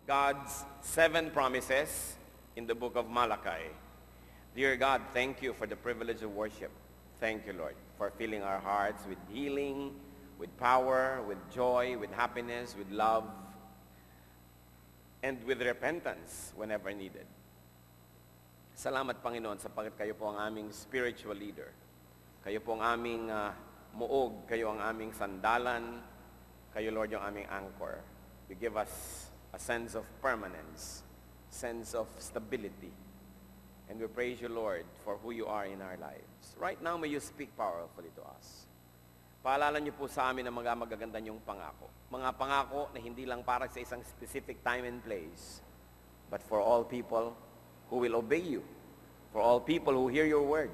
God's 7 promises in the book of Malachi. Dear God, thank you for the privilege of worship. Thank you, Lord, for filling our hearts with healing, with power, with joy, with happiness, with love, and with repentance whenever needed. Salamat, Panginoon, sapagkat kayo po ang aming spiritual leader. Kayo po ang aming muog, kayo ang aming sandalan, kayo, Lord, yung aming anchor. You give us a sense of permanence, sense of stability. And we praise you, Lord, for who you are in our lives. Right now, may you speak powerfully to us. Paalala niyo po sa amin ang mga magaganda niyong pangako. Mga pangako na hindi lang para sa isang specific time and place, but for all people who will obey you, for all people who hear your word.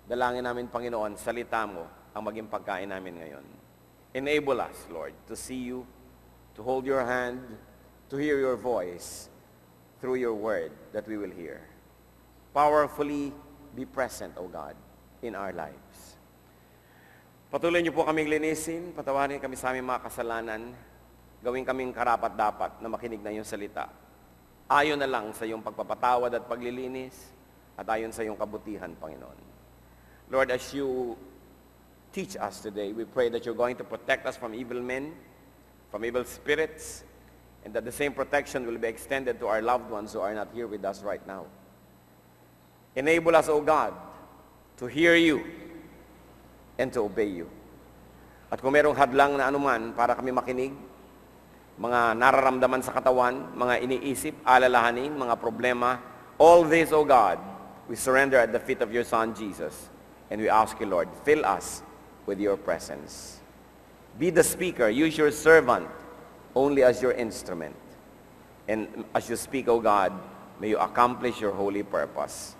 Dalangin namin, Panginoon, salita mo ang maging pagkain namin ngayon. Enable us, Lord, to see you, to hold your hand, to hear your voice through your word that we will hear. Powerfully be present, O God, in our lives. Patuloy niyo po kaming linisin, patawarin kami sa aming mga kasalanan, gawin kaming karapat-dapat na makinig na iyong salita. Ayon na lang sa iyong pagpapatawad at paglilinis, at ayon sa iyong kabutihan, Panginoon. Lord, as you teach us today, we pray that you're going to protect us from evil men, from evil spirits, and that the same protection will be extended to our loved ones who are not here with us right now. Enable us, O God, to hear you and to obey you. At kung merong hadlang na anuman para kami makinig, mga nararamdaman sa katawan, mga iniisip, alalahanin, mga problema, all this, O God, we surrender at the feet of your Son, Jesus. And we ask you, Lord, fill us with your presence. Be the speaker. Use your servant only as your instrument. And as you speak, O God, may you accomplish your holy purpose.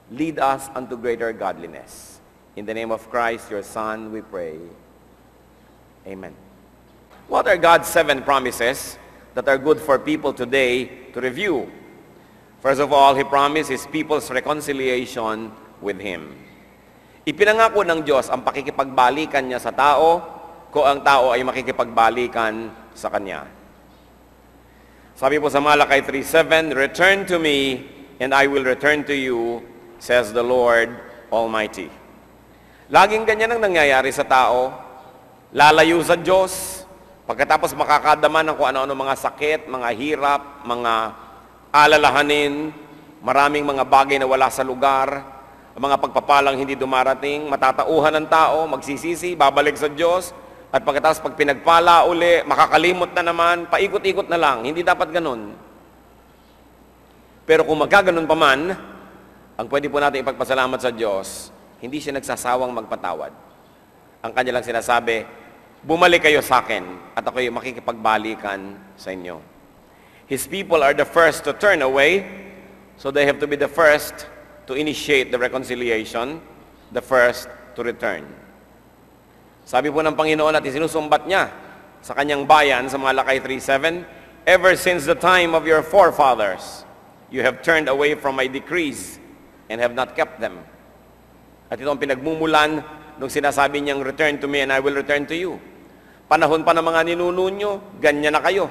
Lead us unto greater godliness. In the name of Christ, your Son, we pray. Amen. What are God's 7 promises that are good for people today to review? First of all, He promised His people's reconciliation with Him. Ipinangako ng Diyos ang pakikipagbalikan niya sa tao kung ang tao ay makikipagbalikan sa Kanya. Sabi po sa Malachi 3:7, "Return to me, and I will return to you, says the Lord Almighty." Laging ganyan ang nangyayari sa tao. Lalayo sa Diyos, pagkatapos makakadama ng kung ano-ano mga sakit, mga hirap, mga alalahanin, maraming mga bagay na wala sa lugar, mga pagpapalang hindi dumarating, matatauhan ng tao, magsisisi, babalik sa Diyos, at pagkatapos pag pinagpala uli, makakalimot na naman, paikot-ikot na lang. Hindi dapat ganun. Pero kung magkaganon pa man, ang pwede po natin ipagpasalamat sa Diyos, hindi siya nagsasawang magpatawad. Ang kanya lang sinasabi, bumalik kayo sa akin, at ako'y makikipagbalikan sa inyo. His people are the first to turn away, so they have to be the first to initiate the reconciliation, the first to return. Sabi po ng Panginoon at isinusumbat niya sa kanyang bayan sa Malachi 3:7, "Ever since the time of your forefathers, you have turned away from my decrees and have not kept them." At ito ang pinagmumulan nung sinasabi niyang, "Return to me and I will return to you." Panahon pa ng mga ninuno nyo, ganyan na kayo.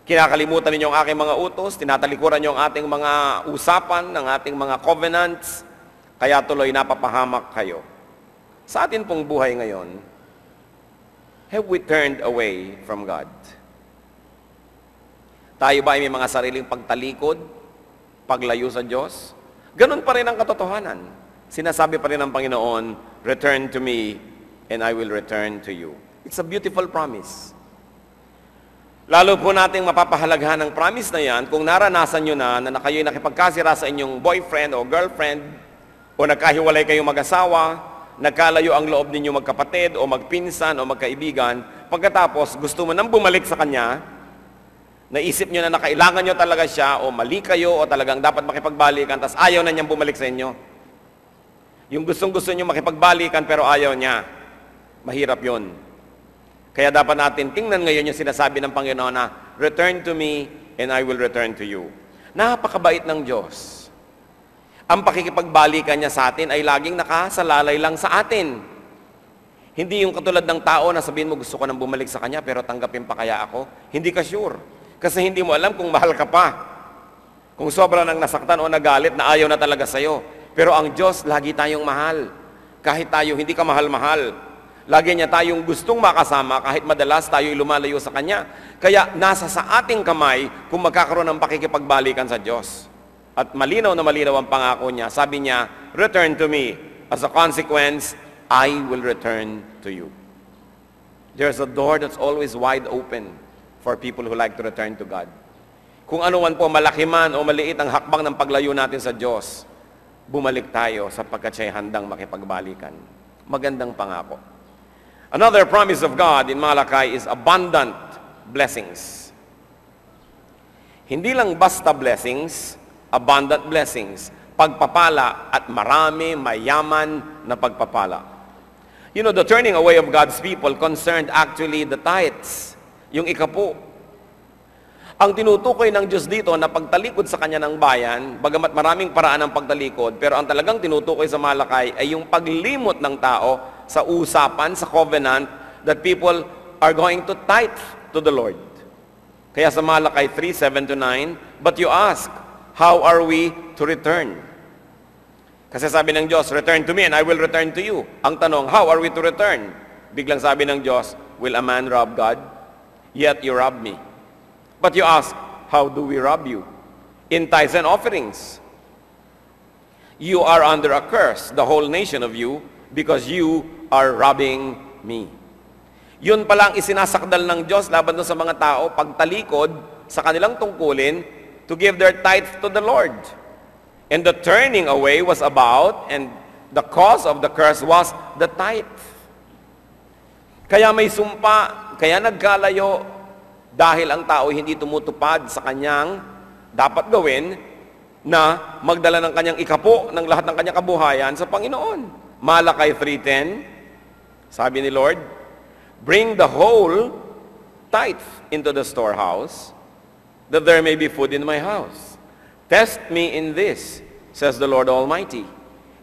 Kinakalimutan ninyo ang aking mga utos, tinatalikuran nyo ang ating mga usapan, ang ating mga covenants, kaya tuloy napapahamak kayo. Sa atin pong buhay ngayon, have we turned away from God? Tayo ba ay may mga sariling pagtalikod, paglayo sa Diyos? Ganun pa rin ang katotohanan. Sinasabi pa rin ng Panginoon, "Return to me, and I will return to you." It's a beautiful promise. Lalo po nating mapapahalagahan ng promise na yan kung naranasan nyo na kayo'y nakipagkasira sa inyong boyfriend o girlfriend, o nagkahiwalay kayong mag-asawa, nagkalayo ang loob ninyo magkapatid o magpinsan o magkaibigan, pagkatapos gusto mo nang bumalik sa kanya, naisip nyo na kailangan nyo talaga siya, o mali kayo, o talagang dapat makipagbalikan, tas ayaw na niyang bumalik sa inyo. Yung gustong-gusto nyo makipagbalikan pero ayaw niya, mahirap yon. Kaya dapat natin tingnan ngayon yung sinasabi ng Panginoon na, "Return to me, and I will return to you." Napakabait ng Diyos. Ang pakikipagbalikan niya sa atin ay laging nakasalalay lang sa atin. Hindi yung katulad ng tao na sabihin mo, gusto ko nang bumalik sa kanya, pero tanggapin pa kaya ako? Hindi ka sure. Kasi hindi mo alam kung mahal ka pa. Kung sobra nang nasaktan o nagalit na ayaw na talaga sa'yo. Pero ang Diyos, lagi tayong mahal. Kahit tayo hindi ka mahal-mahal. Lagi niya tayong gustong makasama kahit madalas tayo'y lumalayo sa Kanya. Kaya nasa sa ating kamay kung magkakaroon ng pakikipagbalikan sa Diyos. At malinaw na malinaw ang pangako niya. Sabi niya, return to me. As a consequence, I will return to you. There's a door that's always wide open for people who like to return to God. Kung ano man po, malaki man o maliit ang hakbang ng paglayo natin sa Diyos, bumalik tayo sapagkat siya'y handang makipagbalikan. Magandang pangako. Another promise of God in Malachi is abundant blessings. Hindi lang basta blessings, abundant blessings. Pagpapala at marami, mayaman na pagpapala. You know, the turning away of God's people concerned actually the tithes, yung ikapo. Ang tinutukoy ng Diyos dito na pagtalikod sa Kanya ng bayan, bagamat maraming paraan ng pagtalikod, pero ang talagang tinutukoy sa Malakay ay yung paglimot ng tao sa usapan, sa covenant, that people are going to tithe to the Lord. Kaya sa Malakay 3:7-9, but you ask, how are we to return? Kasi sabi ng Diyos, return to me and I will return to you. Ang tanong, how are we to return? Biglang sabi ng Diyos, will a man rob God? Yet you rob me. But you ask, how do we rob you? In tithes and offerings. You are under a curse, the whole nation of you, because you are robbing me. Yun palang isinasakdal ng Diyos laban sa mga tao, pagtalikod sa kanilang tungkulin to give their tithe to the Lord. And the turning away was about, and the cause of the curse was the tithe. Kaya may sumpa, kaya nagkalayo, dahil ang tao hindi tumutupad sa kanyang dapat gawin na magdala ng kanyang ikapo ng lahat ng kanyang kabuhayan sa Panginoon. Malakay 3:10, sabi ni Lord, bring the whole tithe into the storehouse, that there may be food in my house. Test me in this, says the Lord Almighty,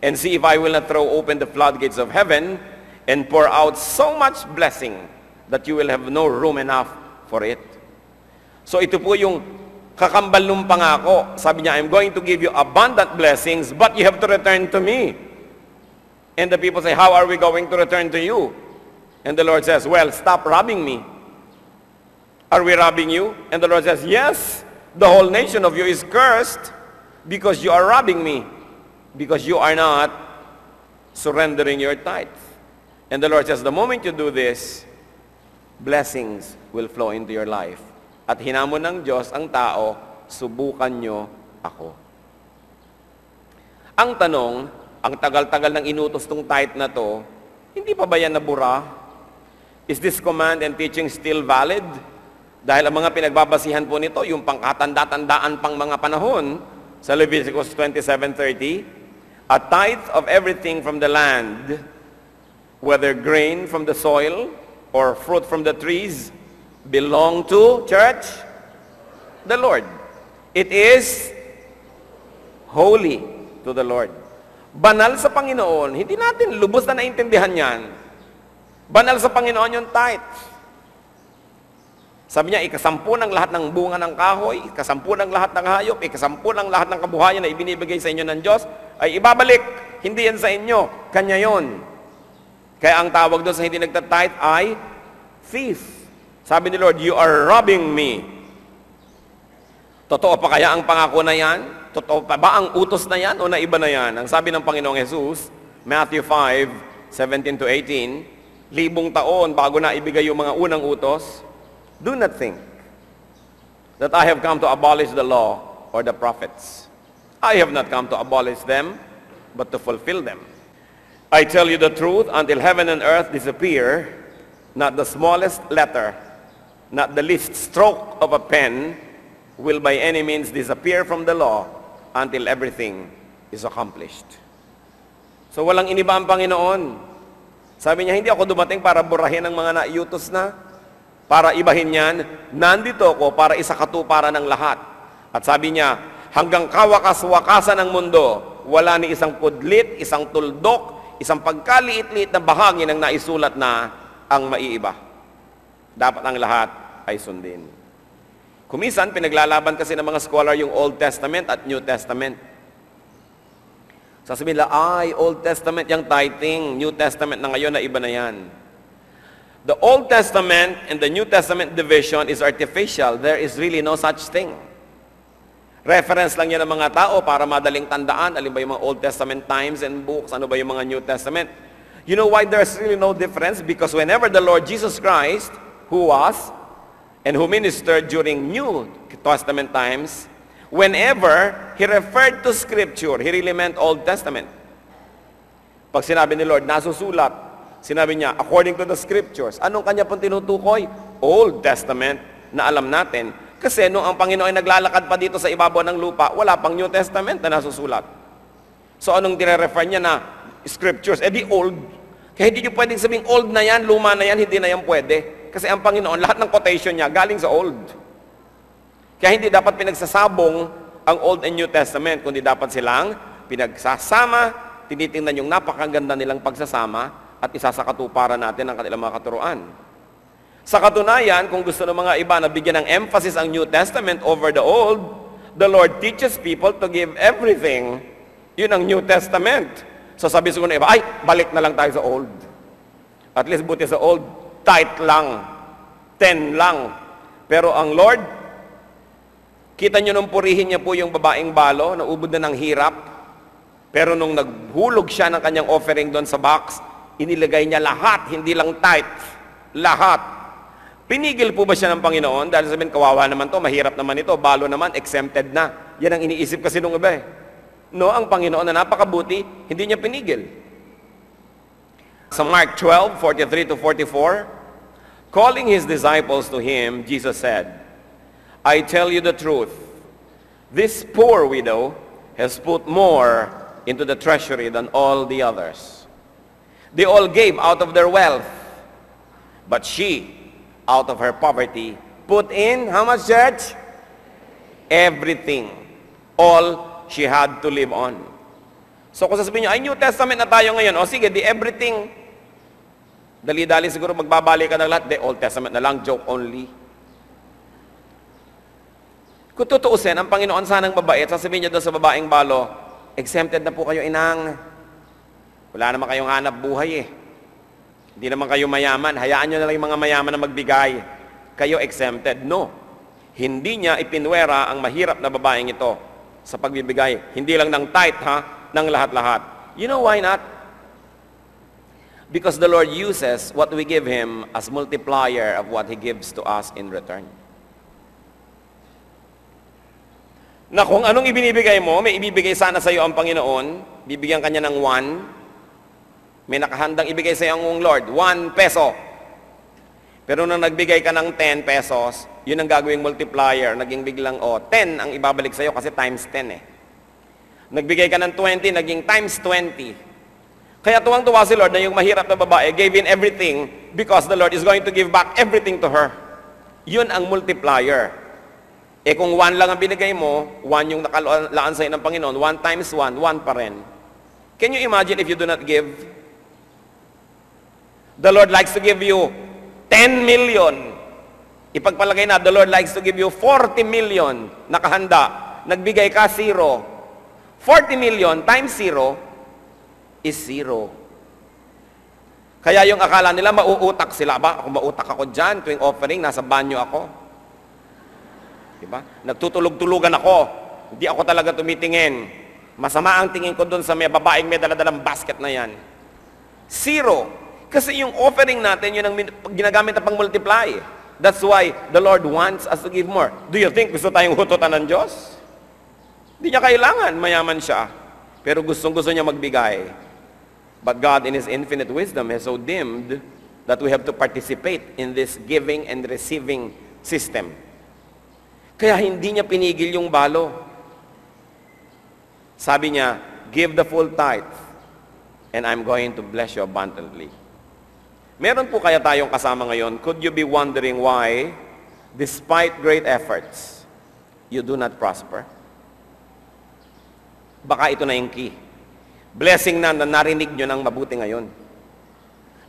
and see if I will not throw open the floodgates of heaven and pour out so much blessing that you will have no room enough for it. So ito po yung kakambal ng pangako. Sabi niya, I'm going to give you abundant blessings, but you have to return to me. And the people say, how are we going to return to you? And the Lord says, well, stop robbing me. Are we robbing you? And the Lord says, yes, the whole nation of you is cursed because you are robbing me, because you are not surrendering your tithe. And the Lord says, the moment you do this, blessings will flow into your life. At hinamon ng Diyos ang tao, subukan nyo ako. Ang tanong, ang tagal-tagal ng inutos tong tithe na to, hindi pa ba yan nabura? Is this command and teaching still valid? Dahil ang mga pinagbabasihan po nito, yung pangkatanda-tandaan pang mga panahon, sa Leviticus 27:30, a tithe of everything from the land, whether grain from the soil, or fruit from the trees, belong to, church, the Lord. It is holy to the Lord. Banal sa Panginoon. Hindi natin lubos na naintindihan yan. Banal sa Panginoon yung tithe. Sabi niya, ikasampu ng lahat ng bunga ng kahoy, ikasampu ng lahat ng hayop, ikasampu ng lahat ng kabuhayan na ibinibigay sa inyo ng Diyos, ay ibabalik. Hindi yan sa inyo. Kanya yon. Kaya ang tawag doon sa hindi nagtatithe ay thief. Sabi ni Lord, you are robbing me. Totoo pa kaya ang pangako na yan? Totoo pa ba ang utos na yan o naiba na yan? Ang sabi ng Panginoong Jesus, Matthew 5:17-18, 1,000 taon bago na ibigay yung mga unang utos, do not think that I have come to abolish the law or the prophets. I have not come to abolish them, but to fulfill them. I tell you the truth, until heaven and earth disappear, not the smallest letter, not the least stroke of a pen will by any means disappear from the law until everything is accomplished. So walang iniba ang Panginoon. Sabi niya, hindi ako dumating para burahin ang mga naiutos na, para ibahin yan. Nandito ako para isakatuparan ng lahat. At sabi niya, hanggang kawakas-wakasan ng mundo, wala ni isang pudlit, isang tuldok, isang pagkaliit-liit na bahagi ng naisulat na ang maiiba. Dapat ang lahat ay sundin. Kumisan, pinaglalaban kasi ng mga scholar yung Old Testament at New Testament. Sasabihin nila, Old Testament yung tithing, New Testament na ngayon na iba na yan. The Old Testament and the New Testament division is artificial. There is really no such thing. Reference lang yan ng mga tao para madaling tandaan. Alin ba yung mga Old Testament times and books? Ano ba yung mga New Testament? You know why there's really no difference? Because whenever the Lord Jesus Christ, who was and who ministered during New Testament times, whenever He referred to Scripture, He really meant Old Testament. Pag sinabi ni Lord, nasusulat, sinabi niya, according to the Scriptures. Anong kanya pong tinutukoy? Old Testament na alam natin. Kasi nung ang Panginoon ay naglalakad pa dito sa ibabaw ng lupa, wala pang New Testament na nasusulat. So anong dire-refer niya na Scriptures? Di old. Kaya hindi niyo pwedeng sabing old na yan, luma na yan, hindi na yan pwede. Kasi ang Panginoon, lahat ng quotation niya galing sa Old. Kaya hindi dapat pinagsasabong ang Old and New Testament, kundi dapat silang pinagsasama, tinitingnan yung napakaganda nilang pagsasama at isasakatuparan natin ang kanilang mga katuruan. Sa katunayan, kung gusto ng mga iba na bigyan ng emphasis ang New Testament over the Old, the Lord teaches people to give everything. Yun ang New Testament. So sabi siguro ng iba, balik na lang tayo sa Old. At least buti sa Old, tithe lang, 10 lang. Pero ang Lord, kita nyo nung purihin niya po yung babaeng balo, naubod na ng hirap. Pero nung naghulog siya ng kanyang offering doon sa box, inilagay niya lahat, hindi lang tithe, lahat. Pinigil po ba siya ng Panginoon? Dahil sabihin, kawawa naman to, mahirap naman ito, balo naman, exempted na. Yan ang iniisip kasi nung iba eh. No, ang Panginoon na napakabuti, hindi niya pinigil. Sa Mark 12:43-44, calling His disciples to Him, Jesus said, I tell you the truth, this poor widow has put more into the treasury than all the others. They all gave out of their wealth, but she, out of her poverty, put in, how much, church? Everything. All she had to live on. So kung sasabihin nyo, New Testament na tayo ngayon, sige, di everything. Dali-dali siguro magbabalik ka ng lahat, Old Testament na lang, joke only. Kung tutuusin, ang Panginoon sanang mabait, sasabihin niya doon sa babaeng balo, exempted na po kayo, inang. Wala naman kayong hanap buhay eh. Hindi naman kayo mayaman. Hayaan nyo na lang yung mga mayaman na magbigay. Kayo exempted. No. Hindi niya ipinwera ang mahirap na babaeng ito sa pagbibigay. Hindi lang ng tithe, ng lahat-lahat. You know why not? Because the Lord uses what we give Him as multiplier of what He gives to us in return. Na kung anong ibinibigay mo, may ibibigay sana sa iyo ang Panginoon, bibigyan kanya ng 1, may nakahandang ibigay sa iyo ang Lord, 1 peso. Pero nung nagbigay ka ng 10 pesos, yun ang gagawing multiplier, naging biglang, 10 ang ibabalik sa iyo kasi times 10 eh. Nagbigay ka ng 20, naging times 20. Kaya tuwang-tuwa si Lord na yung mahirap na babae gave in everything because the Lord is going to give back everything to her. Yun ang multiplier. Kung 1 lang ang binigay mo, 1 yung nakalaan sa'yo ng Panginoon, 1 times 1, 1 pa rin. Can you imagine if you do not give? The Lord likes to give you 10 million. Ipagpalagay na, the Lord likes to give you 40 million nakahanda. Nagbigay ka, 0. 40 million times 0 is 0. Kaya yung akala nila, mauutak sila ba? Kung mautak ako dyan, tuwing offering, nasa banyo ako. Diba? Nagtutulog-tulugan ako. Hindi ako talaga tumitingin. Masama ang tingin ko doon sa may babaeng may daladalang basket na yan. 0. Kasi yung offering natin, yun ang ginagamit na pang-multiply. That's why the Lord wants us to give more. Do you think gusto tayong hututan ng Diyos? Hindi niya kailangan, mayaman siya. Pero gustong-gusto niya magbigay. But God in His infinite wisdom has so dimmed that we have to participate in this giving and receiving system. Kaya hindi niya pinigil yung balo. Sabi niya, give the full tithe and I'm going to bless you abundantly. Meron po kaya tayong kasama ngayon, could you be wondering why, despite great efforts, you do not prosper? Baka ito na yung key. Blessing na narinig nyo ng mabuti ngayon.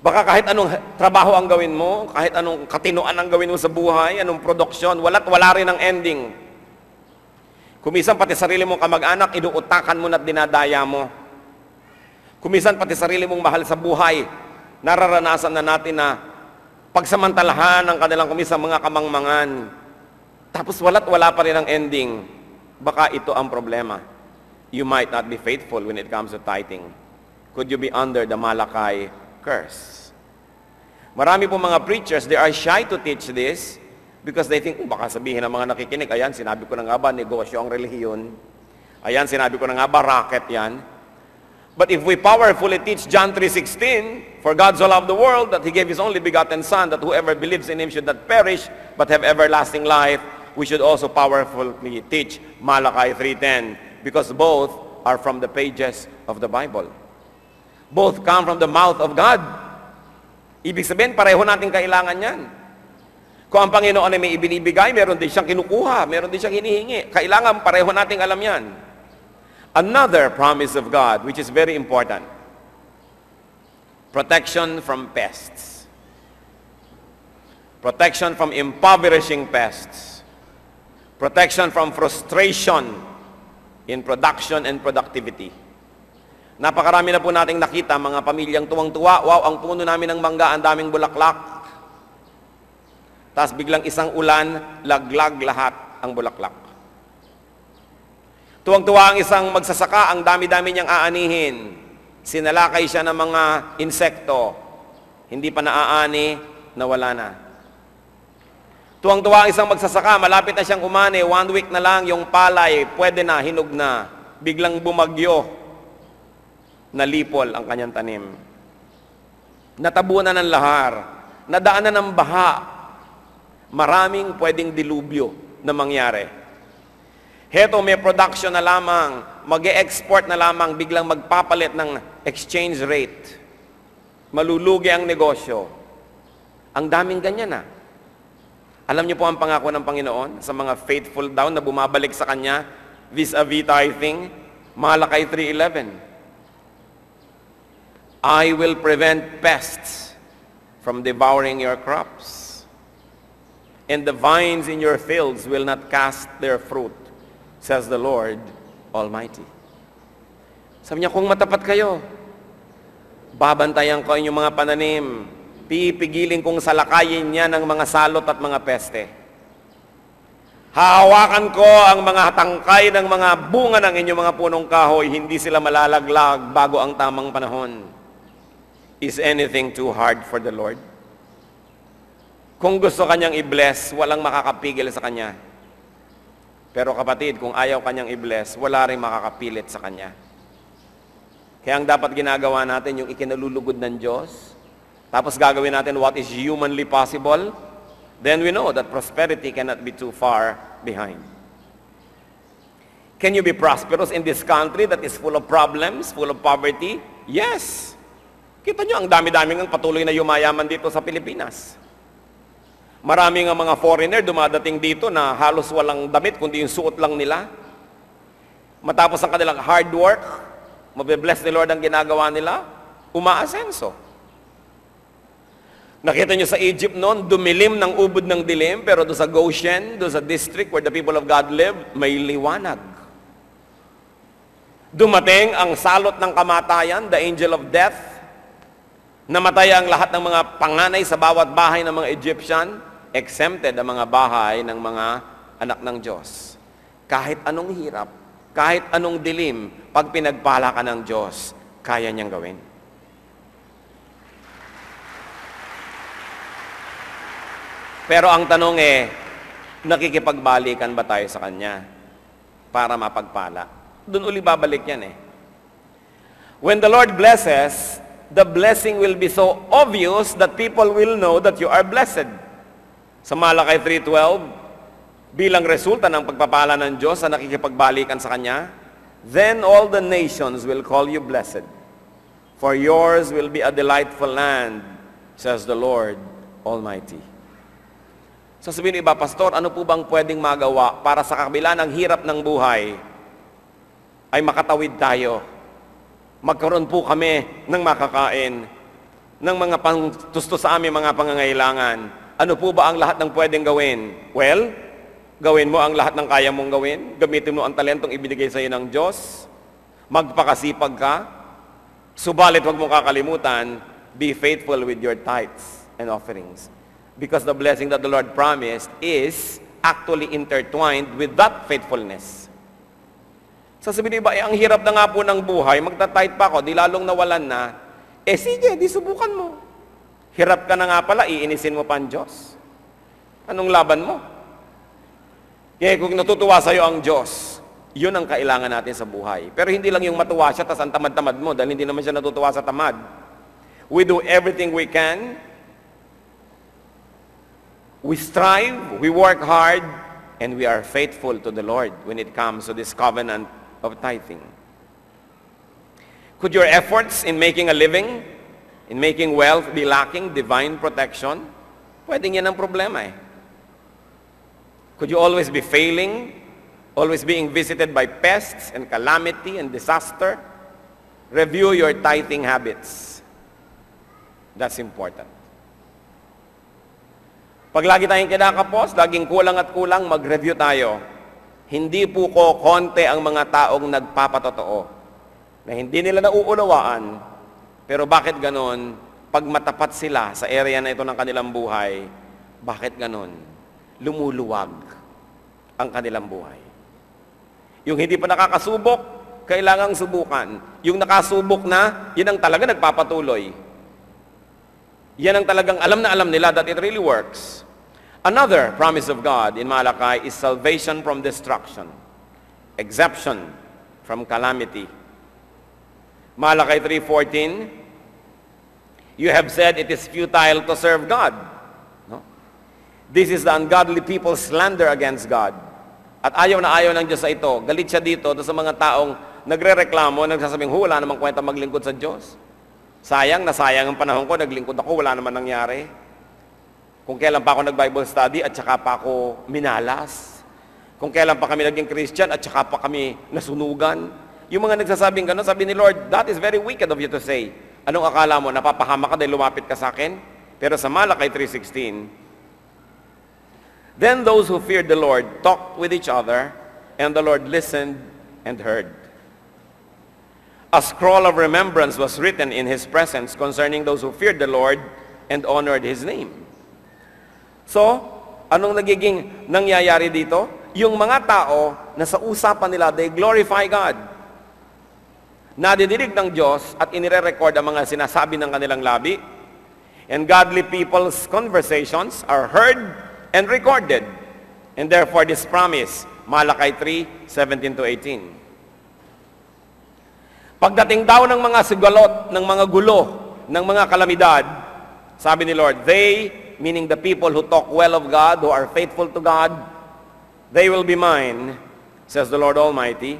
Baka kahit anong trabaho ang gawin mo, kahit anong katinuan ang gawin mo sa buhay, anong produksyon, wala rin ang ending. Kumisan pati sarili mong kamag-anak, inuutakan mo na't dinadaya mo. Kumisan pati sarili mong mahal sa buhay, nararanasan na natin na pagsamantalahan ang kanilang kumisan mga kamangmangan. Tapos wala pa rin ang ending. Baka ito ang problema. You might not be faithful when it comes to tithing. Could you be under the Malachi curse? Marami po mga preachers, they are shy to teach this because they think, baka sabihin ng mga nakikinig, ayan, sinabi ko na nga ba, negosyo ang relihiyon. Ayan, sinabi ko na nga ba, racket yan. But if we powerfully teach John 3:16, for God so loved the world that He gave His only begotten Son, that whoever believes in Him should not perish, but have everlasting life, we should also powerfully teach Malachi 3:10, because both are from the pages of the Bible. Both come from the mouth of God. Ibig sabihin, pareho natin kailangan yan. Kung ang Panginoon ay may ibinibigay, meron din siyang kinukuha, meron din siyang hinihingi. Kailangan pareho nating alam yan. Another promise of God, which is very important. Protection from pests. Protection from impoverishing pests. Protection from frustration in production and productivity. Napakarami na po nating nakita, mga pamilyang tuwang-tuwa, wow, ang puno namin ng mangga, ang daming bulaklak. Tapos biglang isang ulan, laglag lahat ang bulaklak. Tuwang-tuwa ang isang magsasaka, ang dami-dami niyang aanihin. Sinalakay siya ng mga insekto. Hindi pa naaani, nawala na. Tuwang-tuwa ang isang magsasaka, malapit na siyang umani, 1 week na lang, yung palay, pwede na, hinog na. Biglang bumagyo, nalipol ang kanyang tanim. Natabunan ng lahar, nadaanan ng baha, maraming pwedeng dilubyo na mangyari. Heto, may production na lamang, mag-e-export na lamang, biglang magpapalit ng exchange rate. Malulugi ang negosyo. Ang daming ganyan na. Alam niyo po ang pangako ng Panginoon sa mga faithful daw na bumabalik sa Kanya vis-a-vis tithing? Malachi 3:11. I will prevent pests from devouring your crops, and the vines in your fields will not cast their fruit, says the Lord Almighty. Sabi niya, kung matapat kayo, babantayan ko inyong mga pananim, pipigilin kong salakayin niya ng mga salot at mga peste. Hahawakan ko ang mga tangkay ng mga bunga ng inyong mga punong kahoy, hindi sila malalaglag bago ang tamang panahon. Is anything too hard for the Lord? Kung gusto Kanyang i-bless, walang makakapigil sa Kanya. Pero kapatid, kung ayaw Kanyang i-bless, wala rin makakapilit sa Kanya. Kaya ang dapat ginagawa natin, yung ikinalulugod ng Diyos, tapos gagawin natin what is humanly possible, then we know that prosperity cannot be too far behind. Can you be prosperous in this country that is full of problems, full of poverty? Yes. Kita nyo, ang dami-daming ang patuloy na yumayaman dito sa Pilipinas. Maraming ang mga foreigner dumadating dito na halos walang damit, kundi yung suot lang nila. Matapos ang kanilang hard work, mabibless ni Lord ang ginagawa nila, umaasenso. Nakita nyo sa Egypt noon, dumilim ng ubod ng dilim, pero doon sa Goshen, doon sa district where the people of God live, may liwanag. Dumating ang salot ng kamatayan, the angel of death. Namatay ang lahat ng mga panganay sa bawat bahay ng mga Egyptian, exempted ang mga bahay ng mga anak ng Diyos. Kahit anong hirap, kahit anong dilim, pag pinagpala ka ng Diyos, kaya niyang gawin. Pero ang tanong nakikipagbalikan ba tayo sa Kanya para mapagpala? Doon uli babalik yan When the Lord blesses, the blessing will be so obvious that people will know that you are blessed. Sa Malachi 3:12, bilang resulta ng pagpapala ng Diyos sa nakikipagbalikan sa Kanya, then all the nations will call you blessed, for yours will be a delightful land, says the Lord Almighty. Sasabihin iba, Pastor, ano po bang pwedeng magawa para sa kabila ng hirap ng buhay ay makatawid tayo? Magkaroon po kami ng makakain. ng mga pangtusto sa aming mga pangangailangan. Ano po ba ang lahat ng pwedeng gawin? Well, gawin mo ang lahat ng kaya mong gawin. Gamitin mo ang talentong ibinigay sa iyo ng Diyos. Magpakasipag ka. Subalit, huwag mong kakalimutan, be faithful with your tithes and offerings. Because the blessing that the Lord promised is actually intertwined with that faithfulness. Sasabihin ba, ang hirap na nga po ng buhay, magta-tithe pa ako, di lalong nawalan na. Sige, di subukan mo. Hirap ka na nga pala, iinisin mo pa ang Diyos. Anong laban mo? Kaya kung natutuwa sa'yo ang Diyos, yun ang kailangan natin sa buhay. Pero hindi lang yung matuwa siya, tas ang tamad-tamad mo, dahil hindi naman siya natutuwa sa tamad. We do everything we can. We strive, we work hard, and we are faithful to the Lord when it comes to this covenant of tithing. Could your efforts in making a living, in making wealth, be lacking divine protection? Pwedeng yan ang problema eh. Could you always be failing, always being visited by pests and calamity and disaster? Review your tithing habits. That's important. Pag lagi tayong kinakapos, laging kulang at kulang, mag-review tayo. Hindi po konti ang mga taong nagpapatotoo na hindi nila nauunawaan, pero bakit ganon? Pag matapat sila sa area na ito ng kanilang buhay, bakit ganon? Lumuluwag ang kanilang buhay. Yung hindi pa nakakasubok, kailangang subukan. Yung nakasubok na, yun ang talaga nagpapatuloy. Yan ang talagang alam na alam nila that it really works. Another promise of God in Malachi is salvation from destruction, exemption from calamity. Malachi 3:14, you have said it is futile to serve God. No? This is the ungodly people's slander against God. At ayaw na ayaw ng Diyos sa ito. Galit siya dito sa mga taong nagre-reklamo, nagsasabing, wala namang kwenta maglingkod sa Diyos. Sayang na sayang ang panahon ko, naglingkod ako, wala naman nangyari. Kung kailan pa ako nag-Bible study at saka pa ako minalas. Kung kailan pa kami naging Christian at saka pa kami nasunugan. Yung mga nagsasabing gano'n, sabi ni Lord, that is very wicked of you to say. Anong akala mo? Napapahama ka dahil lumapit ka sa akin? Pero sa Malachi 3:16, then those who feared the Lord talked with each other, and the Lord listened and heard. A scroll of remembrance was written in His presence concerning those who feared the Lord and honored His name. So, anong nagiging nangyayari dito? Yung mga tao na sa usapan nila, they glorify God. Nadidinig ng Diyos at inire-record ang mga sinasabi ng kanilang labi. And godly people's conversations are heard and recorded. And therefore this promise, Malachi 3:17-18. Pagdating daw ng mga sigalot, ng mga gulo, ng mga kalamidad, sabi ni Lord, they, meaning the people who talk well of God, who are faithful to God, they will be mine, says the Lord Almighty,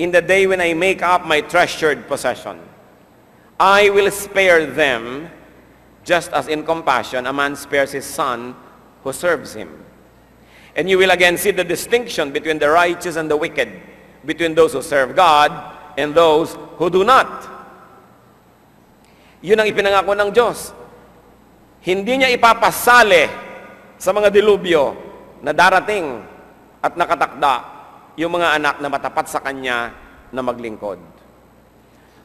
in the day when I make up my treasured possession. I will spare them, just as in compassion a man spares his son who serves him. And you will again see the distinction between the righteous and the wicked, between those who serve God and those who do not. Yun ang ipinangako ng Diyos. Hindi niya ipapasali sa mga dilubyo na darating at nakatakda yung mga anak na matapat sa Kanya na maglingkod.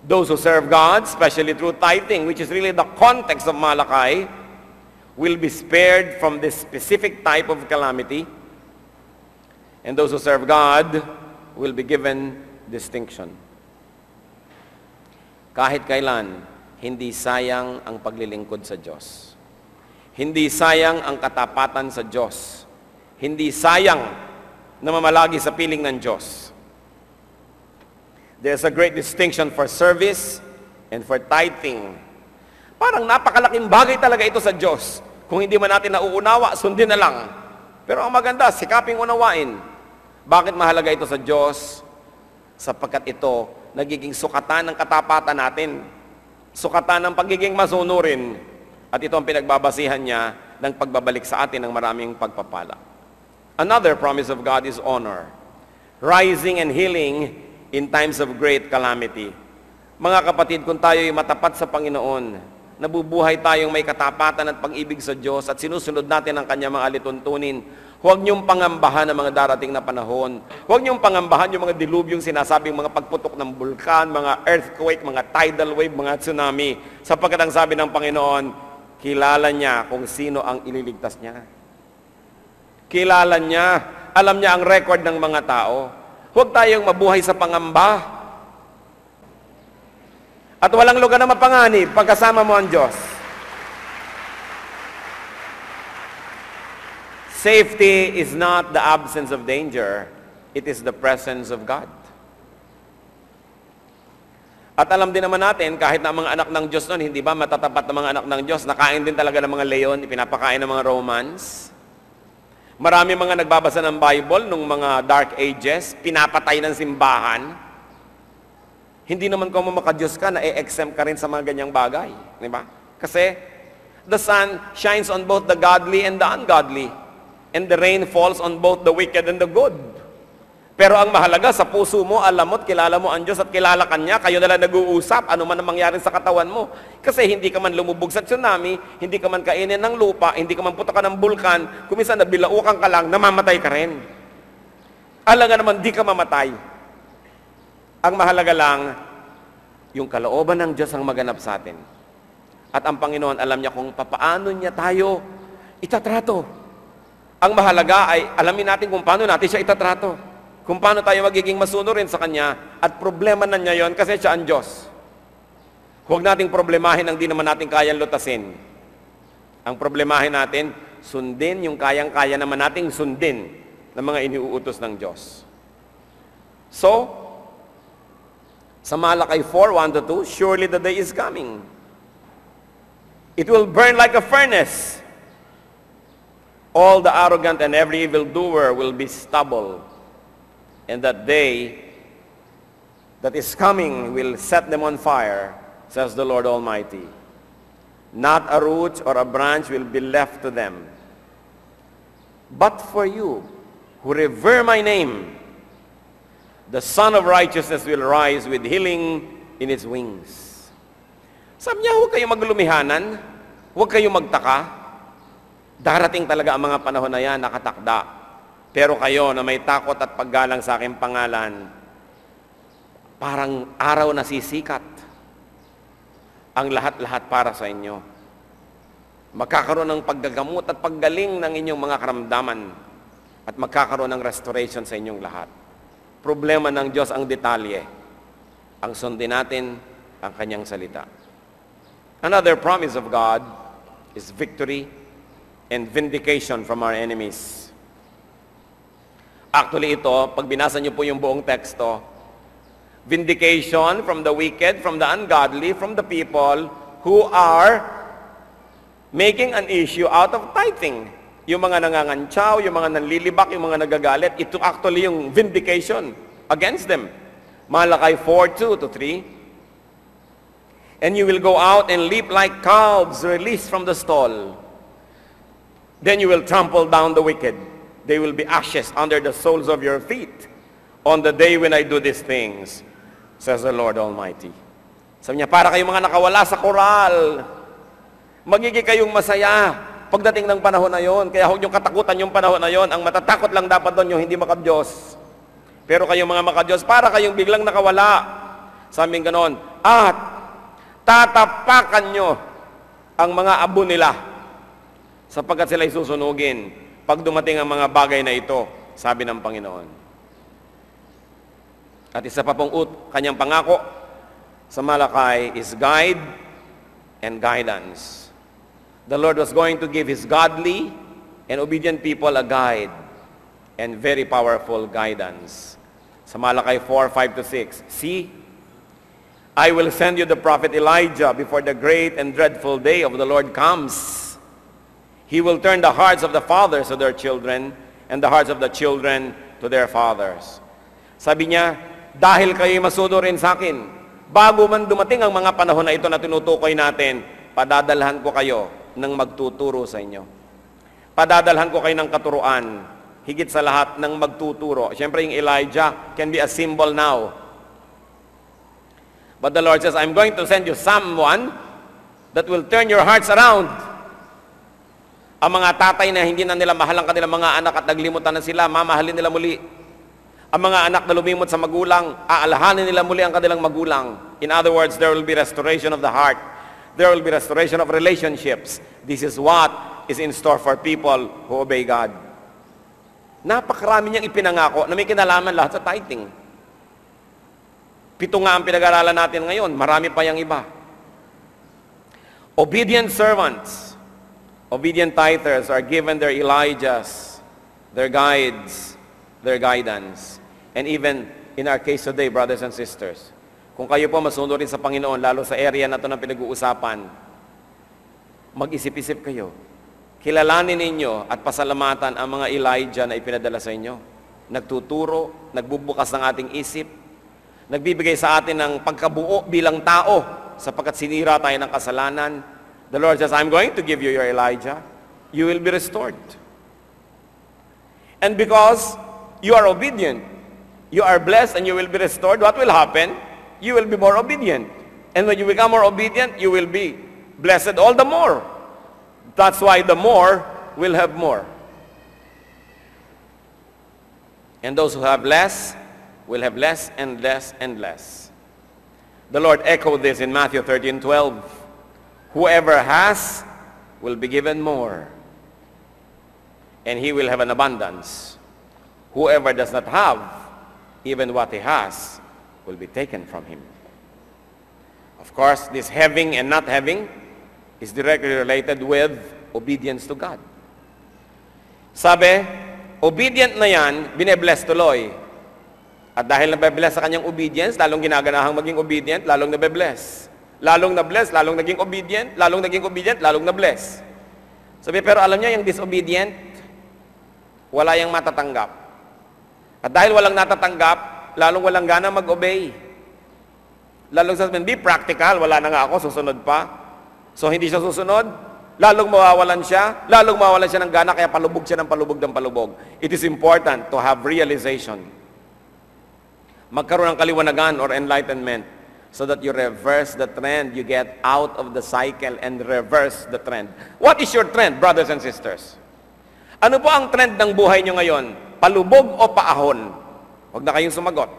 Those who serve God, especially through tithing, which is really the context of Malachi, will be spared from this specific type of calamity. And those who serve God will be given distinction. Kahit kailan, hindi sayang ang paglilingkod sa Diyos. Hindi sayang ang katapatan sa Diyos. Hindi sayang na mamalagi sa piling ng Diyos. There's a great distinction for service and for tithing. Parang napakalaking bagay talaga ito sa Diyos. Kung hindi man natin nauunawa, sundin na lang. Pero ang maganda, sikaping unawain. Bakit mahalaga ito sa Diyos? Sapagkat ito, nagiging sukatan ng katapatan natin. Sukatan ng pagiging masunurin. At ito ang pinagbabasihan niya ng pagbabalik sa atin ng maraming pagpapala. Another promise of God is honor. Rising and healing in times of great calamity. Mga kapatid, kung tayo'y matapat sa Panginoon, nabubuhay tayong may katapatan at pag-ibig sa Diyos at sinusunod natin ang Kanyang mga alituntunin, huwag niyong pangambahan ang mga darating na panahon. Huwag niyong pangambahan yung mga dilubyong sinasabing mga pagputok ng bulkan, mga earthquake, mga tidal wave, mga tsunami. Sapagkat ang sabi ng Panginoon, kilala niya kung sino ang ililigtas niya. Kilala niya, alam niya ang record ng mga tao. Huwag tayong mabuhay sa pangamba. At walang lugar na mapanganib pagkasama mo ang Diyos. Safety is not the absence of danger. It is the presence of God. At alam din naman natin, kahit na mga anak ng Diyos noon, hindi ba matatapat na mga anak ng Diyos, nakain din talaga ng mga leon, ipinapakain ng mga Romans. Marami mga nagbabasa ng Bible nung mga Dark Ages, pinapatay ng simbahan. Hindi naman kung makadiyos ka, na-exempt ka rin sa mga ganyang bagay. Di ba? Kasi, the sun shines on both the godly and the ungodly. And the rain falls on both the wicked and the good. Pero ang mahalaga, sa puso mo, alam mo at kilala mo ang Diyos at kilala ka niya, kayo nalang nag-uusap, ano man ang mangyari sa katawan mo. Kasi hindi ka man lumubog sa tsunami, hindi ka man kainin ng lupa, hindi ka man putakan ng bulkan, kung minsan nabilaukan ka lang, namamatay ka rin. Alam nga naman, di ka mamatay. Ang mahalaga lang, yung kalooban ng Diyos ang maganap sa atin. At ang Panginoon, alam niya kung papaano niya tayo itatrato. Ang mahalaga ay alamin natin kung paano natin siya itatrato. Kung paano tayo magiging masunurin sa Kanya. At problema na niya yon kasi siya ang Diyos. Huwag nating problemahin ang di naman natin kayang lutasin. Ang problemahin natin, sundin yung kayang-kaya naman nating sundin ng mga iniuutos ng Diyos. So, sa Malakay 4:1-2, surely the day is coming. It will burn like a furnace. All the arrogant and every evildoer will be stubble. And that day that is coming will set them on fire, says the Lord Almighty. Not a root or a branch will be left to them. But for you, who revere my name, the Son of Righteousness will rise with healing in its wings. Sabi niya, huwag kayong maglumihanan, huwag kayong magtaka. Darating talaga ang mga panahon na yan, nakatakda. Pero kayo na may takot at paggalang sa aking pangalan, parang araw na sisikat ang lahat-lahat para sa inyo. Magkakaroon ng paggagamot at paggaling ng inyong mga karamdaman at magkakaroon ng restoration sa inyong lahat. Problema ng Diyos ang detalye. Ang sundin natin ang Kanyang salita. Another promise of God is victory and vindication from our enemies. Actually ito, pag binasa niyo po yung buong teksto, vindication from the wicked, from the ungodly, from the people who are making an issue out of tithing. Yung mga nangangantsaw, yung mga nanlilibak, yung mga nagagalit, ito actually yung vindication against them. Malakay 4:2-3. And you will go out and leap like calves released from the stall. Then you will trample down the wicked. They will be ashes under the soles of your feet on the day when I do these things, says the Lord Almighty. Sabi niya, para kayong mga nakawala sa koral, magiging kayong masaya pagdating ng panahon na yon. Kaya huwag niyong katakutan yung panahon na yon. Ang matatakot lang dapat doon yung hindi makadiyos. Pero kayong mga makadiyos, para kayong biglang nakawala. Sabing ganon. At tatapakan nyo ang mga abo nila sapagkat sila'y susunugin pag dumating ang mga bagay na ito, sabi ng Panginoon. At isa pa pong kanyang pangako sa Malakay is guide and guidance. The Lord was going to give His godly and obedient people a guide and very powerful guidance. Sa Malakay 4:5-6, see, I will send you the prophet Elijah before the great and dreadful day of the Lord comes. He will turn the hearts of the fathers to their children and the hearts of the children to their fathers. Sabi niya, dahil kayo'y masunurin sa akin, bago man dumating ang mga panahon na ito na tinutukoy natin, padadalhan ko kayo ng magtuturo sa inyo. Padadalhan ko kayo ng katuruan, higit sa lahat ng magtuturo. Siyempre yung Elijah can be a symbol now. But the Lord says, I'm going to send you someone that will turn your hearts around. Ang mga tatay na hindi na nila mahal ang kanilang mga anak at naglimutan na sila, mamahalin nila muli. Ang mga anak na lumimot sa magulang, aalahanin nila muli ang kanilang magulang. In other words, there will be restoration of the heart. There will be restoration of relationships. This is what is in store for people who obey God. Napakarami niyang ipinangako na may kinalaman lahat sa tithing. 7 nga ang pinag-aralan natin ngayon. Marami pa yung iba. Obedient servants, obedient tithers are given their Elijahs, their guides, their guidance. And even in our case today, brothers and sisters, kung kayo po masunod rin sa Panginoon, lalo sa area na ito na pinag-uusapan, mag-isip-isip kayo. Kilalanin ninyo at pasalamatan ang mga Elijah na ipinadala sa inyo. Nagtuturo, nagbubukas ng ating isip, nagbibigay sa atin ng pagkabuo bilang tao sapagkat sinira tayo ng kasalanan. The Lord says, I'm going to give you your Elijah. You will be restored. And because you are obedient, you are blessed and you will be restored, what will happen? You will be more obedient. And when you become more obedient, you will be blessed all the more. That's why the more will have more. And those who have less will have less and less and less. The Lord echoed this in Matthew 13:12. Whoever has will be given more, and he will have an abundance. Whoever does not have, even what he has will be taken from him. Of course, this having and not having is directly related with obedience to God. Sabi, obedient na yan, bine-bless tuloy. At dahil nabe-bless sa kanyang obedience, lalong ginaganahang maging obedient, lalong nabe-bless. Lalong na-bless, lalong naging obedient, lalong naging obedient, lalong na-bless. Sabi, pero alam niya, yung disobedient, wala yang matatanggap. At dahil walang natatanggap, lalong walang gana mag-obey. Lalong sasabihin, be practical, wala na nga ako, susunod pa. So hindi siya susunod, lalong mawawalan siya ng gana, kaya palubog siya ng palubog. It is important to have realization. Magkaroon ng kaliwanagan or enlightenment so that you reverse the trend, you get out of the cycle and reverse the trend. What is your trend, brothers and sisters? Ano po ang trend ng buhay nyo ngayon? Palubog o paahon? Huwag na kayong sumagot.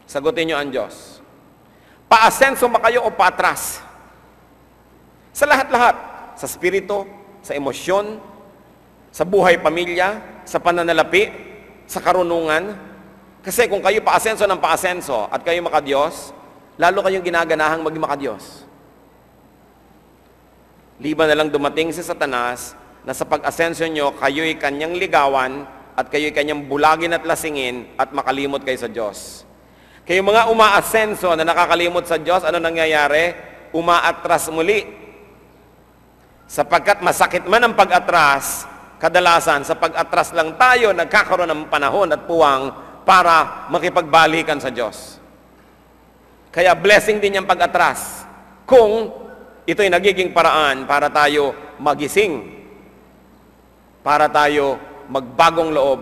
Sagutin nyo ang Diyos. Paasenso ba kayo o paatras? Sa lahat-lahat. Sa spirito, sa emosyon, sa buhay pamilya, sa pananalapi, sa karunungan. Kasi kung kayo paasenso ng paasenso at kayo makadiyos, lalo kayong ginaganahang maging makadiyos. Liban na lang dumating si Satanas na sa pag-asenso nyo, kayo'y kanyang ligawan at kayo'y kanyang bulagin at lasingin at makalimot kayo sa Diyos. Kayo mga umaasenso na nakakalimot sa Diyos, ano nangyayari? Umaatras muli. Sapagkat masakit man ang pag-atras, kadalasan sa pag-atras lang tayo nagkakaroon ng panahon at puwang para makipagbalikan sa Diyos. Kaya blessing din yung pag-atras kung ito'y nagiging paraan para tayo magising, para tayo magbagong loob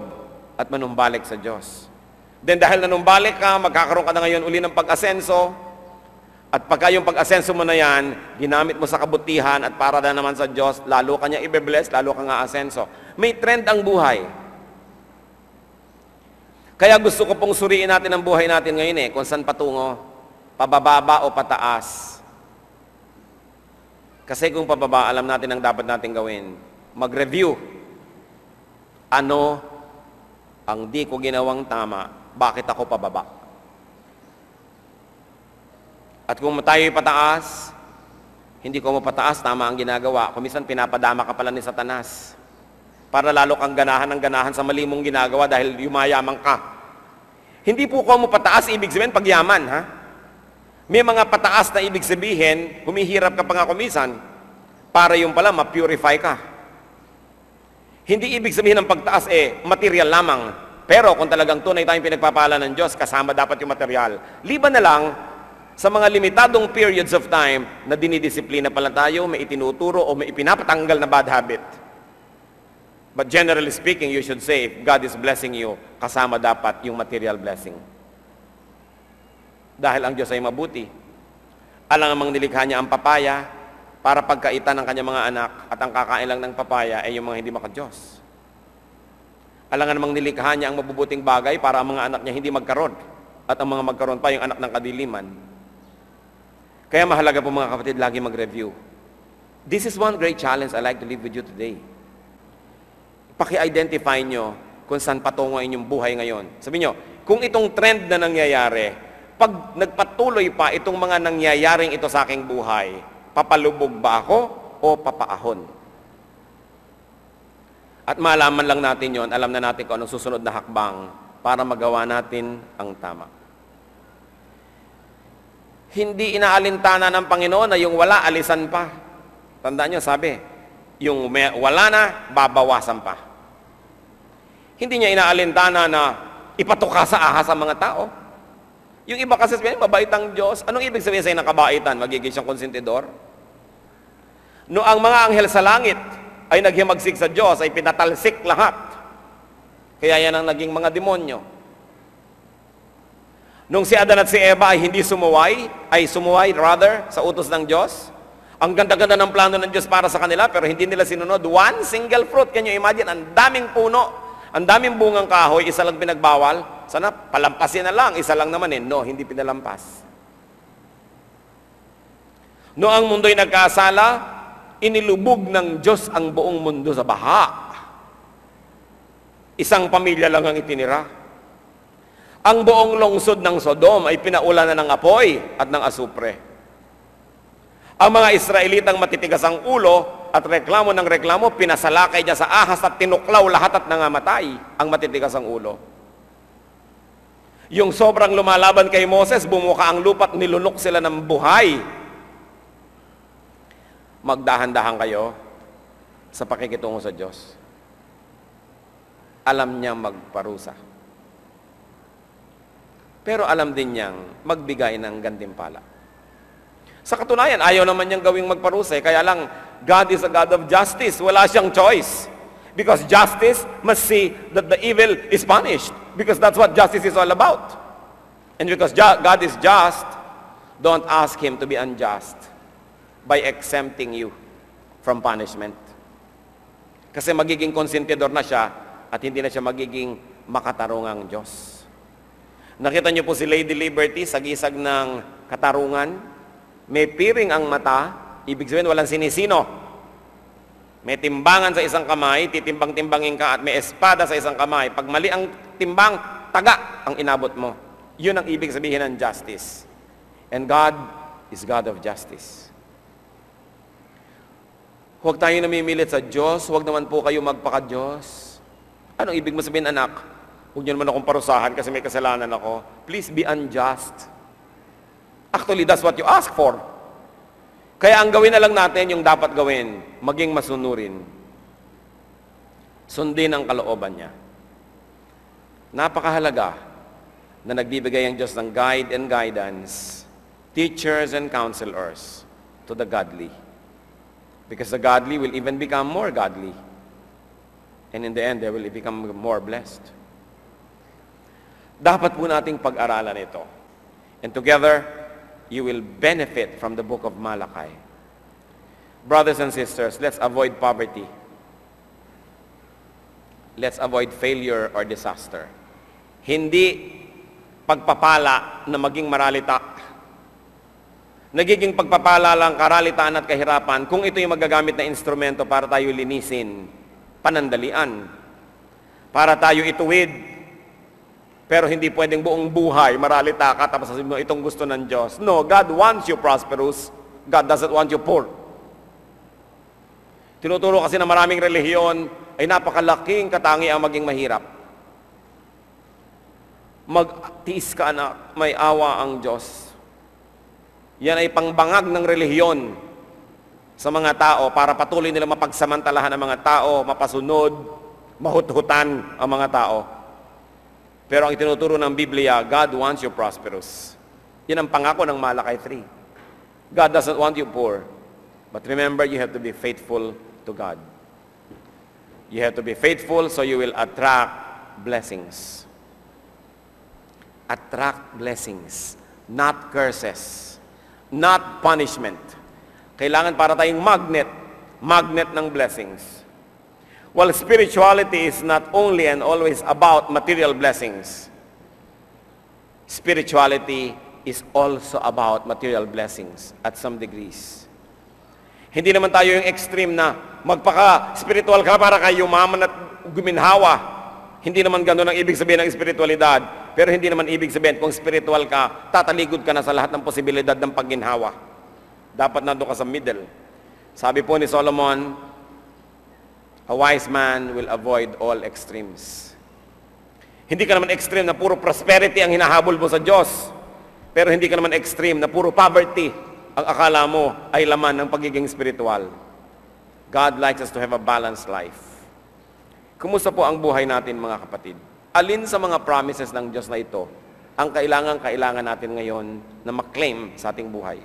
at manumbalik sa Diyos. Then dahil nanumbalik ka, magkakaroon ka na ngayon uli ng pag-asenso, at pagka yung pag-asenso mo na yan, ginamit mo sa kabutihan at para na naman sa Diyos, lalo ka niya i-bless, lalo ka nga asenso. May trend ang buhay. Kaya gusto ko pong suriin natin ang buhay natin ngayon kung saan patungo, pababa o pataas. Kasi kung pababa, alam natin ang dapat natin gawin. Mag-review. Ano ang di ko ginawang tama? Bakit ako pababa? At kung tayo'y pataas, hindi ko mapataas, tama ang ginagawa. Kung minsan pinapadama ka pala ni Satanas para lalo kang ganahan ng ganahan sa mali mong ginagawa dahil yumayaman ka. Hindi po ko mo pataas, ibig sabihin pagyaman, ha? May mga pataas na ibig sabihin, humihirap ka pa nga kumisan para yung pala ma-purify ka. Hindi ibig sabihin ng pagtaas material lamang. Pero kung talagang tunay tayong pinagpapala ng Diyos, kasama dapat yung material. Liban na lang sa mga limitadong periods of time na dinidisiplina pala tayo, may itinuturo o may ipinapatanggal na bad habit. But generally speaking, you should say, if God is blessing you, kasama dapat yung material blessing. Dahil ang Diyos ay mabuti. Alangamang nilikha niya ang papaya para pagkaitan ng kanyang mga anak at ang kakain lang ng papaya ay yung mga hindi maka-Diyos. Alangamang nilikha niya ang mabubuting bagay para ang mga anak niya hindi magkaroon at ang mga magkaroon pa yung anak ng kadiliman. Kaya mahalaga po mga kapatid, lagi mag-review. This is one great challenge I'd like to leave with you today. Paki-identify nyo kung saan patungo ang inyong buhay ngayon. Sabi nyo, kung itong trend na nangyayari, pag nagpatuloy pa itong mga nangyayaring ito sa aking buhay, papalubog ba ako o papaahon? At malaman lang natin yon, alam na natin kung anong susunod na hakbang para magawa natin ang tama. Hindi inaalintana ng Panginoon na yung wala, alisan pa. Tandaan nyo, sabi, yung wala na, babawasan pa. Hindi niya inaalintana na ipatuka sa ahas ang mga tao. Yung iba kasi sabihin, mabait ang Diyos. Anong ibig sabihin sa'yo ng kabaitan? Magiging siyang konsentidor? No ang mga anghel sa langit ay naghimagsik sa Diyos, ay pinatalsik lahat. Kaya yan ang naging mga demonyo. Nung si Adan at si Eva ay hindi sumuway sa utos ng Diyos, ang ganda-ganda ng plano ng Diyos para sa kanila, pero hindi nila sinunod. One single fruit. Can you imagine? Ang daming puno, ang daming bungang kahoy, isa lang pinagbawal. Sana palampasin na lang, isa lang naman eh. No, hindi pinalampas. No ang mundo'y nagkasala, inilubog ng Diyos ang buong mundo sa baha. Isang pamilya lang ang itinira. Ang buong lungsod ng Sodom ay pinaulanan ng apoy at ng asupre. Ang mga Israelitang matitigas ang ulo at reklamo ng reklamo, pinasalakay niya sa ahas at tinuklaw lahat at nangamatay ang matitigas ang ulo. Yung sobrang lumalaban kay Moses, bumuka ang lupa at nilunok sila ng buhay. Magdahan-dahan kayo sa pakikitungo sa Diyos. Alam niya magparusa. Pero alam din niyang magbigay ng gantimpala. Sa katunayan, ayaw naman niyang gawing magparusa. Kaya lang, God is a God of justice. Wala siyang choice. Because justice must see that the evil is punished. Because that's what justice is all about. And because God is just, don't ask Him to be unjust by exempting you from punishment. Kasi magiging konsentidor na siya at hindi na siya magiging makatarungang Diyos. Nakita niyo po si Lady Liberty sa gisag ng katarungan. May piring ang mata, ibig sabihin walang sinisino. May timbangan sa isang kamay, titimbang-timbangin ka at may espada sa isang kamay. Pag mali ang timbang, taga ang inabot mo. Yun ang ibig sabihin ng justice. And God is God of justice. Huwag tayo namimilit sa Diyos, huwag naman po kayo magpaka-Diyos. Anong ibig mo sabihin, anak? Huwag niyo naman akong parusahan kasi may kasalanan ako. Please be unjust. Actually, that's what you ask for. Kaya ang gawin na lang natin yung dapat gawin, maging masunurin. Sundin ang kalooban niya. Napakahalaga na nagbibigay ang Diyos ng guide and guidance, teachers and counselors to the godly. Because the godly will even become more godly. And in the end, they will become more blessed. Dapat po nating pag-aralan ito. And together, you will benefit from the book of Malachi. Brothers and sisters, let's avoid poverty. Let's avoid failure or disaster. Hindi pagpapala na maging maralita. Nagiging pagpapala lang, karalitaan at kahirapan kung ito yung magagamit na instrumento para tayo linisin, panandalian, para tayo ituwid. Pero hindi pwedeng buong buhay, maralita ka, tapos sasabihin mo, itong gusto ng Diyos. No, God wants you prosperous. God doesn't want you poor. Tinuturo kasi na maraming relihiyon ay napakalaking katangiang maging mahirap. Magtiis ka na may awa ang Diyos. Yan ay pangbangag ng relihiyon sa mga tao para patuloy nila mapagsamantalahan ang mga tao, mapasunod, mahut-hutan ang mga tao. Pero ang itinuturo ng Biblia, God wants you prosperous. Yan ang pangako ng Malachi 3. God doesn't want you poor. But remember, you have to be faithful to God. You have to be faithful so you will attract blessings. Attract blessings, not curses. not punishment. Kailangan para tayong magnet ng blessings. While spirituality is not only and always about material blessings, spirituality is also about material blessings at some degrees. Hindi naman tayo yung extreme na magpaka-spiritual ka para kayo yumaman at guminhawa. Hindi naman gano'n ang ibig sabihin ng spiritualidad. Pero hindi naman ibig sabihin kung spiritual ka, tatalikod ka na sa lahat ng posibilidad ng pagginhawa. Dapat nandun ka sa middle. Sabi po ni Solomon, a wise man will avoid all extremes. Hindi ka naman extreme na puro prosperity ang hinahabol mo sa Diyos. Pero hindi ka naman extreme na puro poverty ang akala mo ay laman ng pagiging spiritual. God likes us to have a balanced life. Kumusta po ang buhay natin, mga kapatid? Alin sa mga promises ng Diyos na ito ang kailangan natin ngayon na maklaim sa ating buhay?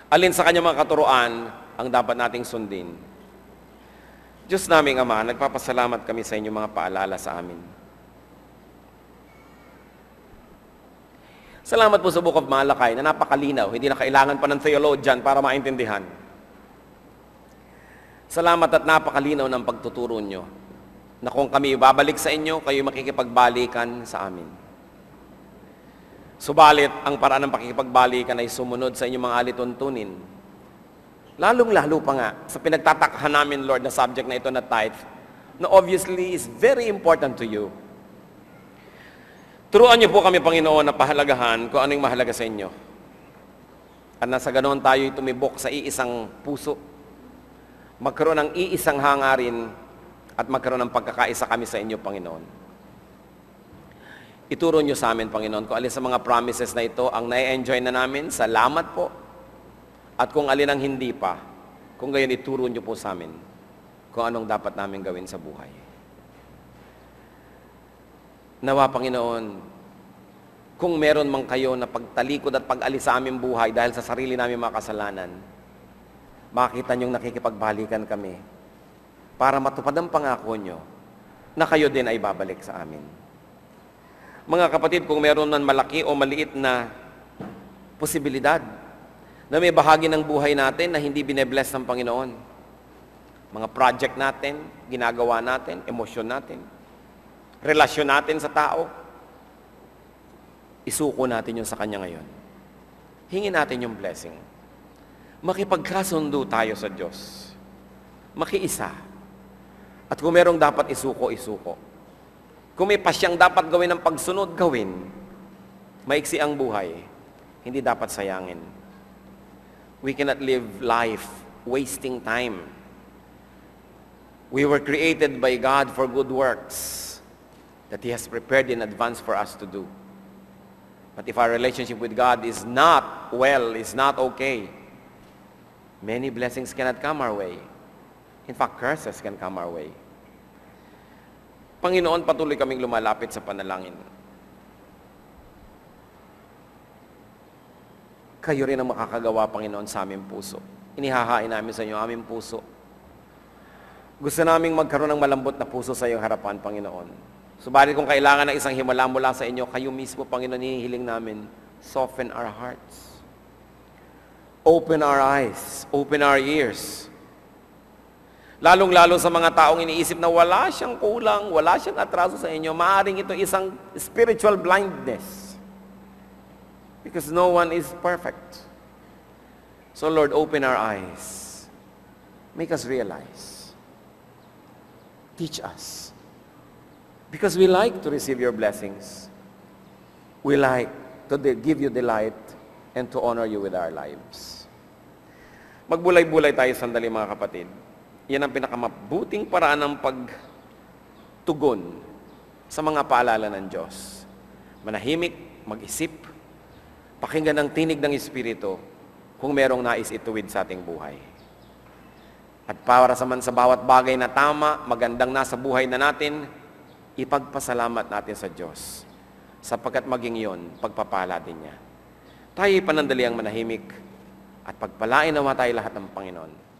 Alin sa kanyang mga katuruan ang dapat nating sundin? Diyos naming Ama, nagpapasalamat kami sa inyong mga paalala sa amin. Salamat po sa Book of Malakay na napakalinaw. Hindi na kailangan pa ng theologian para maintindihan. Salamat at napakalinaw ng pagtuturo nyo na kung kami babalik sa inyo, kayo makikipagbalikan sa amin. Subalit, ang paraan ng pakikipagbalikan ay sumunod sa inyong mga alituntunin. Lalong-lalo pa nga sa pinagtatakhan namin, Lord, na subject na ito na tithe, na obviously is very important to you. Turuan niyo po kami, Panginoon, na pahalagahan kung ano yung mahalaga sa inyo. At nasa ganoon tayo'y tumibok sa iisang puso, magkaroon ng iisang hangarin, at magkaroon ng pagkakaisa kami sa inyo, Panginoon. Ituro niyo sa amin, Panginoon, kung alin sa mga promises na ito ang na-enjoy na namin, salamat po. At kung alin ang hindi pa, kung gayon ituro niyo po sa amin kung anong dapat namin gawin sa buhay. Nawa, Panginoon, kung meron man kayo na pagtalikod at pag-alis sa aming buhay dahil sa sarili namin mga kasalanan, makita niyong nakikipagbalikan kami para matupad ang pangako niyo na kayo din ay babalik sa amin. Mga kapatid, kung meron man malaki o maliit na posibilidad na may bahagi ng buhay natin na hindi binebless ng Panginoon, mga project natin, ginagawa natin, emosyon natin, relasyon natin sa tao, isuko natin yun sa Kanya ngayon. Hingin natin yung blessing. Makipagkasundo tayo sa Diyos. Makiisa. At kung merong dapat isuko, isuko. Kung may pasyang dapat gawin ng pagsunod, gawin. Maiksi ang buhay. Hindi dapat sayangin. We cannot live life wasting time. We were created by God for good works that He has prepared in advance for us to do. But if our relationship with God is not well, is not okay, many blessings cannot come our way. In fact, curses can come our way. Panginoon, patuloy kaming lumalapit sa panalangin. Kayo rin ang makakagawa, Panginoon, sa aming puso. Inihahain namin sa inyo aming puso. Gusto naming magkaroon ng malambot na puso sa iyong harapan, Panginoon. Subalit kung kailangan ng isang himala mula sa inyo, kayo mismo, Panginoon, hinihiling namin, soften our hearts. Open our eyes. Open our ears. Lalong-lalo sa mga taong iniisip na wala siyang kulang, wala siyang atraso sa inyo, maaaring ito isang spiritual blindness. Because no one is perfect. So Lord, open our eyes. Make us realize. Teach us. Because we like to receive your blessings. We like to give you delight and to honor you with our lives. Magbulay-bulay tayo sandali, mga kapatid. Yan ang pinakamabuting paraan ng pagtugon sa mga paalala ng Diyos. Manahimik, mag-isip, pakinggan ang tinig ng Espiritu kung merong nais ituwid sa ating buhay. At para sa bawat bagay na tama, magandang nasa buhay na natin, ipagpasalamat natin sa Diyos sapagkat maging yon, pagpapala din niya. Tayo panandali ang manahimik at pagpalain nawa tayo lahat ng Panginoon.